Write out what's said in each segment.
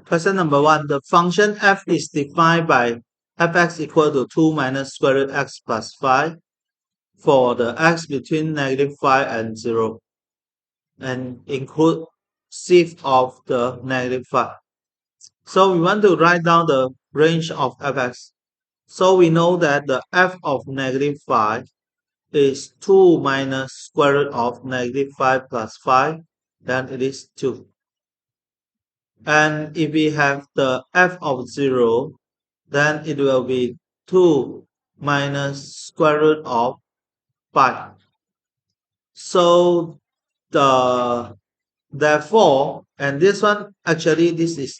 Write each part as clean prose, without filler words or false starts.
Question number 1. The function f is defined by fx equal to 2 minus square root x plus 5 for the x between -5 and 0 and inclusive of the -5. So we want to write down the range of fx. So we know that the f of -5 is 2 minus square root of -5 plus 5, then it is 2. And if we have the f of 0, then it will be 2 minus square root of 5. So therefore, and this one actually this is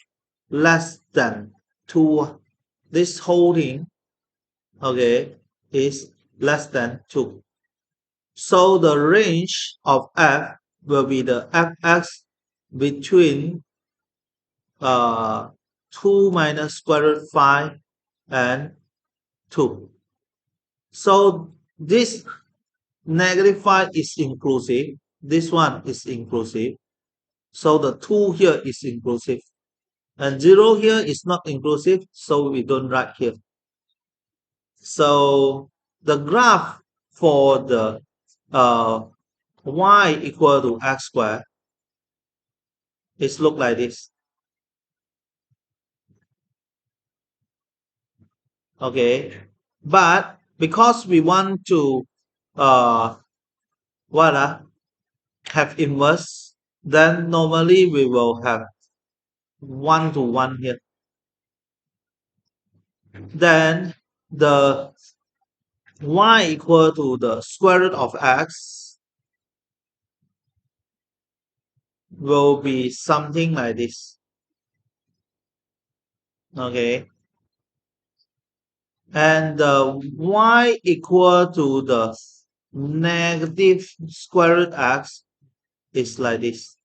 less than 2. This whole thing, okay, is less than 2. So the range of f will be the fx between 2 minus square root 5 and 2. So this -5 is inclusive. This one is inclusive. So the 2 here is inclusive. And 0 here is not inclusive, so we don't write here. So the graph for the y equal to x squared is look like this. Okay, but because we want to have inverse, then normally we will have 1 to 1 here. Then the y equal to the square root of x will be something like this. Okay, and the y equal to the negative square root x is like this.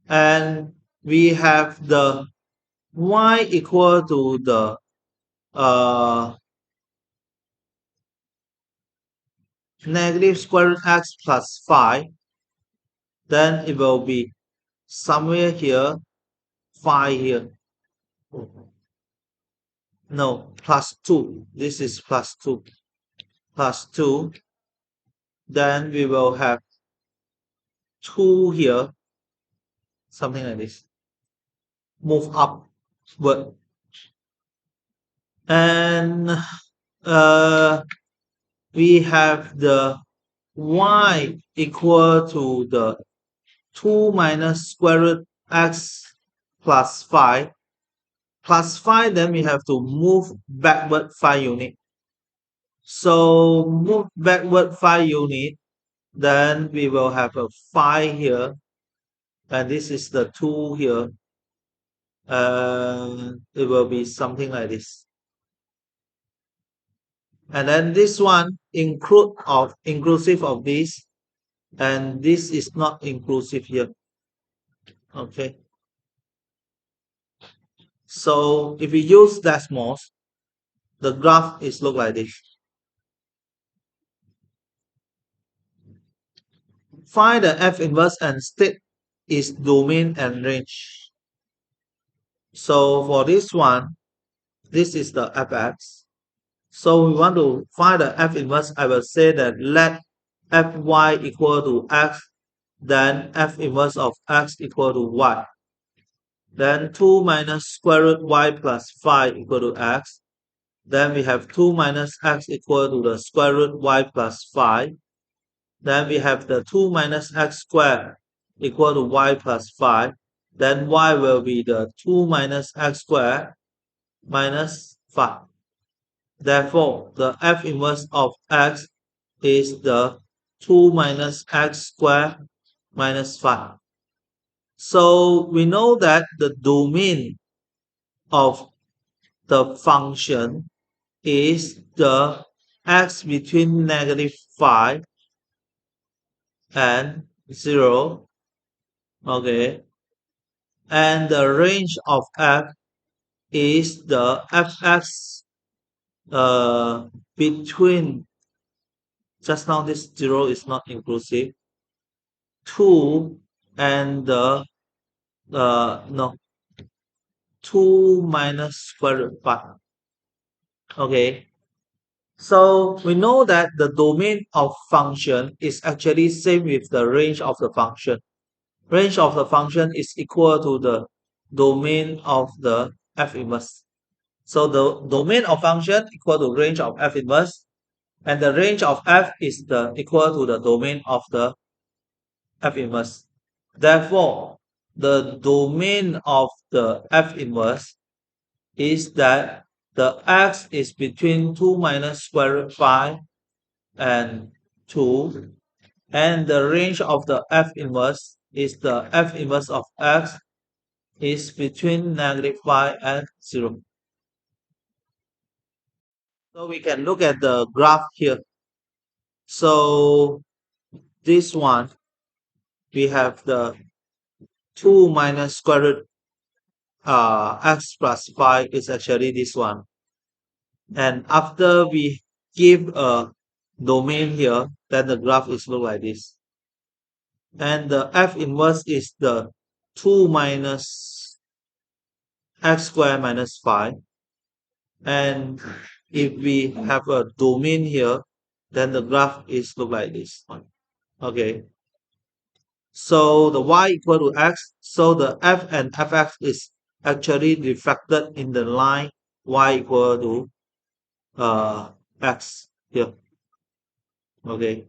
And we have the y equal to the negative square root x plus 5, then it will be somewhere here, 5 here. No, plus 2. This is plus 2. Plus 2. Then we will have 2 here, something like this. Move upward. And we have the y equal to the 2 minus square root x plus 5. Plus 5, then we have to move backward 5 unit. So move backward 5 unit, then we will have a 5 here, and this is the 2 here. It will be something like this. And then this one inclusive of this, and this is not inclusive here. Okay. So if we use Desmos, the graph is look like this. Find the f inverse and state its domain and range. So for this one, this is the fx. So we want to find the f inverse. I will say that let fy equal to x, then f inverse of x equal to y. Then 2 minus square root y plus 5 equal to x. Then we have 2 minus x equal to the square root y plus 5. Then we have the 2 minus x squared equal to y plus 5. Then y will be the 2 minus x squared minus 5. Therefore, the f inverse of x is the 2 minus x squared minus 5. So we know that the domain of the function is the x between -5 and 0. Okay. And the range of f is the fx between, just now this 0 is not inclusive, 2 and the no 2 minus square root 5. Okay, so we know that the domain of function is actually same with the range of the function. Range of the function is equal to the domain of the f inverse. So the domain of function equal to range of f inverse, and the range of f is the equal to the domain of the f inverse. Therefore, the domain of the f inverse is that the x is between 2 minus square root 5 and 2, and the range of the f inverse is the f inverse of x is between negative 5 and 0. So we can look at the graph here. So this one, we have the 2 minus square root x plus 5 is actually this one. And after we give a domain here, then the graph is look like this. And the f inverse is the 2 minus x squared minus 5. And if we have a domain here, then the graph is look like this one. Okay. So the y equal to x, so the f and fx is actually reflected in the line y equal to x here. Okay.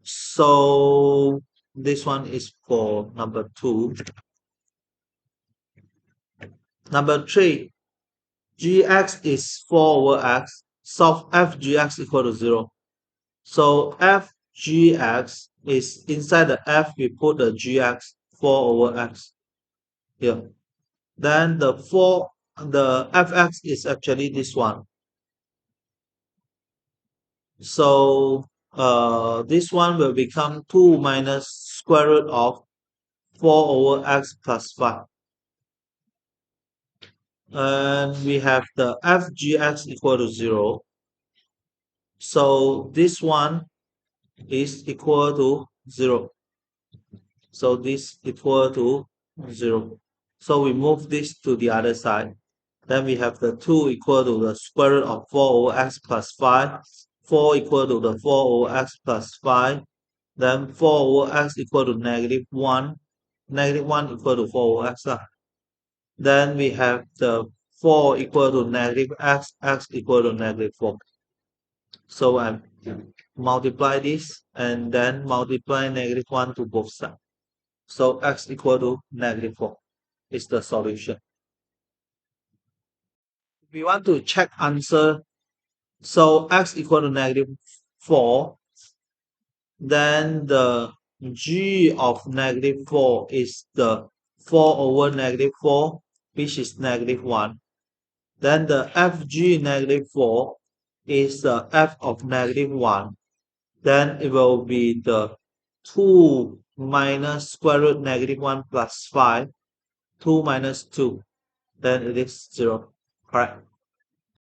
So this one is for number 2. Number 3, gx is 4 over x. Solve f gx equal to 0. So f gx is inside the f, we put the gx 4 over x here. Then the fx is actually this one. So this one will become 2 minus square root of 4 over x plus 5. And we have the fgx equal to 0. So this one is equal to 0. So this equal to 0. So we move this to the other side. Then we have the 2 equal to the square root of 4 over x plus 5. 4 equal to the 4 over x plus 5. Then 4 over x equal to negative 1. Negative 1 equal to 4 over x. Then we have the 4 equal to negative x, x equal to negative 4. So I multiply this and then multiply negative 1 to both sides. So x equal to negative 4 is the solution. If we want to check answer, so x equal to negative 4, then the g of negative 4 is the 4 over negative 4, which is negative 1. Then the fg negative 4 is the f of negative 1. Then it will be the 2 minus square root negative 1 plus 5, 2 minus 2. Then it is 0. Correct.